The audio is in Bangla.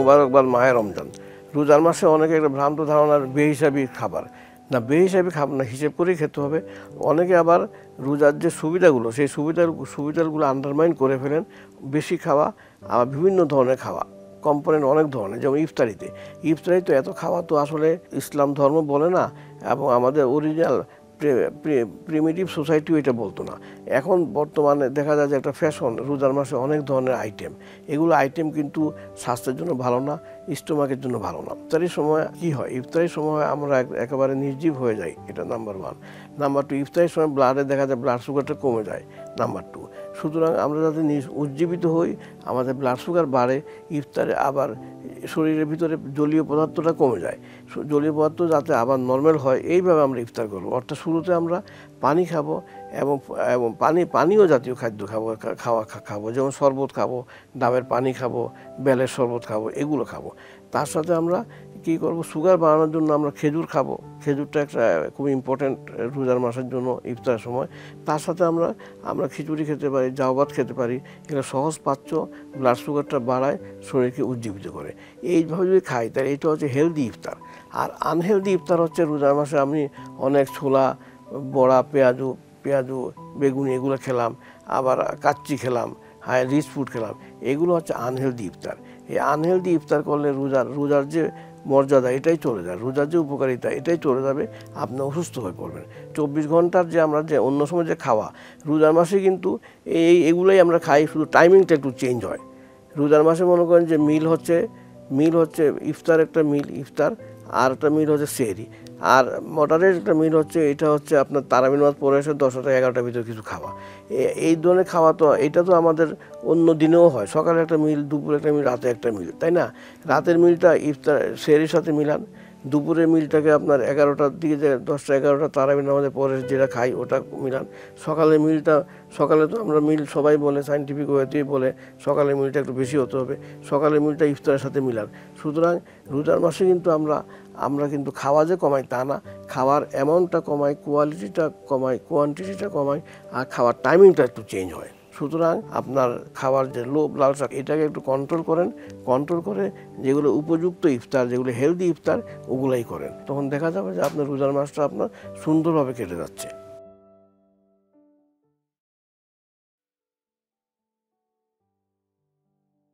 মোবারকবাদ মাহে রমজান। রোজার মাসে অনেকে একটা ভ্রান্ত ধারণার বেহিসাবি খাবার, না বেহিসাবি খাবার না, হিসেব করেই খেতে হবে। অনেকে আবার রোজার যে সুবিধাগুলো সেই সুবিধাগুলো আন্ডারমাইন করে ফেলেন। বেশি খাওয়া, আবার বিভিন্ন ধরনের খাওয়া, কম্পোনেন্ট অনেক ধরনের, যেমন ইফতারিতে এত খাওয়া তো আসলে ইসলাম ধর্ম বলে না, এবং আমাদের অরিজিনাল প্রিমিটিভ সোসাইটিও এটা বলতো না। এখন বর্তমানে দেখা যায় যে একটা ফ্যাশন, রোজার মাসে অনেক ধরনের আইটেম, এগুলো আইটেম কিন্তু স্বাস্থ্যের জন্য ভালো না, স্টোমাকের জন্য ভালো না। ইফতারির সময় কি হয়, ইফতারির সময় আমরা একেবারে নির্জীব হয়ে যাই, এটা নাম্বার 1। নাম্বার 2, ইফতারির সময় ব্লাডে দেখা যায় ব্লাড সুগারটা কমে যায়, নাম্বার 2। সুতরাং আমরা যাতে উজ্জীবিত হই, আমাদের ব্লাড সুগার বাড়ে, ইফতারে আবার শরীরের ভিতরে জলীয় পদার্থটা কমে যায়, জলীয় পদার্থ যাতে আবার নর্মাল হয়, এইভাবে আমরা ইফতার করবো। অর্থাৎ শুরুতে আমরা পানি খাবো, এবং পানীয় জাতীয় খাদ্য খাবো, যেমন শরবত খাবো, ডাবের পানি খাবো, বেলের শরবত খাবো, এগুলো খাবো। তার সাথে আমরা কী করবো, সুগার বাড়ানোর জন্য আমরা খেজুর খাবো। খেজুরটা একটা খুব ইম্পর্ট্যান্ট রোজার মাসের জন্য ইফতারের সময়। তার সাথে আমরা খিচুড়ি খেতে পারি, জাউ ভাত খেতে পারি। এগুলো সহজ পাচ্য, ব্লাড সুগারটা বাড়ায়, শরীরকে উজ্জীবিত করে। এইভাবে যদি খাই তাহলে এটা হচ্ছে হেলদি ইফতার। আর আনহেলদি ইফতার হচ্ছে রোজার মাসে আমি অনেক ছোলা, বড়া, পেঁয়াজু, বেগুনি এগুলো খেলাম, আবার কাচ্চি খেলাম, রিচ ফুড খেলাম, এগুলো হচ্ছে আনহেলদি ইফতার। এই আনহেলদি ইফতার করলে রোজার যে মর্যাদা এটাই চলে যায়, রোজার যে উপকারিতা এটাই চলে যাবে, আপনি অসুস্থ হয়ে পড়বেন। 24 ঘন্টার যে আমরা যে অন্য সময় যে খাওয়া, রোজার মাসে কিন্তু এগুলোই আমরা খাই, শুধু টাইমিংটা একটু চেঞ্জ হয়। রোজার মাসে মনে করেন যে মিল হচ্ছে ইফতার, একটা মিল ইফতার, আর একটা মিল হচ্ছে সেহরি, আর মডারেট একটা মিল হচ্ছে এটা হচ্ছে আপনার তারাবির নামাজ পড়ে এসে 10টা 11টার ভিতরে কিছু খাওয়া। এই ধরনের খাওয়া তো এটা তো আমাদের অন্য দিনেও হয়, সকালে একটা মিল, দুপুরে একটা মিল, রাতে একটা মিল, তাই না? রাতের মিলটা ইফতার সেহরির সাথে মিলান, দুপুরের মিলটাকে আপনার 11টার দিকে, যে 10টা 11টা তারাবির নামাজের পরে যেটা খাই ওটা মিলান। সকালের মিলটা, সকালে তো আমরা মিল সবাই বলে, সাইন্টিফিক ওয়েতেই বলে সকালের মিলটা একটু বেশি হতে হবে, সকালের মিলটা ইফতারের সাথে মিলান। সুতরাং রোজার মাসে কিন্তু আমরা কিন্তু খাওয়া যে কমাই তা না, খাওয়ার অ্যামাউন্টটা কমাই, কোয়ালিটিটা কমাই, কোয়ান্টিটিটা কমাই, আর খাওয়ার টাইমিংটা একটু চেঞ্জ হয়। সুতরাং আপনার খাওয়ার যে লো ব্লাড সুগার এটাকে একটু কন্ট্রোল করে যেগুলো উপযুক্ত ইফতার, যেগুলো হেলদি ইফতার, ওগুলাই করেন। তখন দেখা যাবে যে আপনার রোজার মাসটা আপনার সুন্দরভাবে কেটে যাচ্ছে।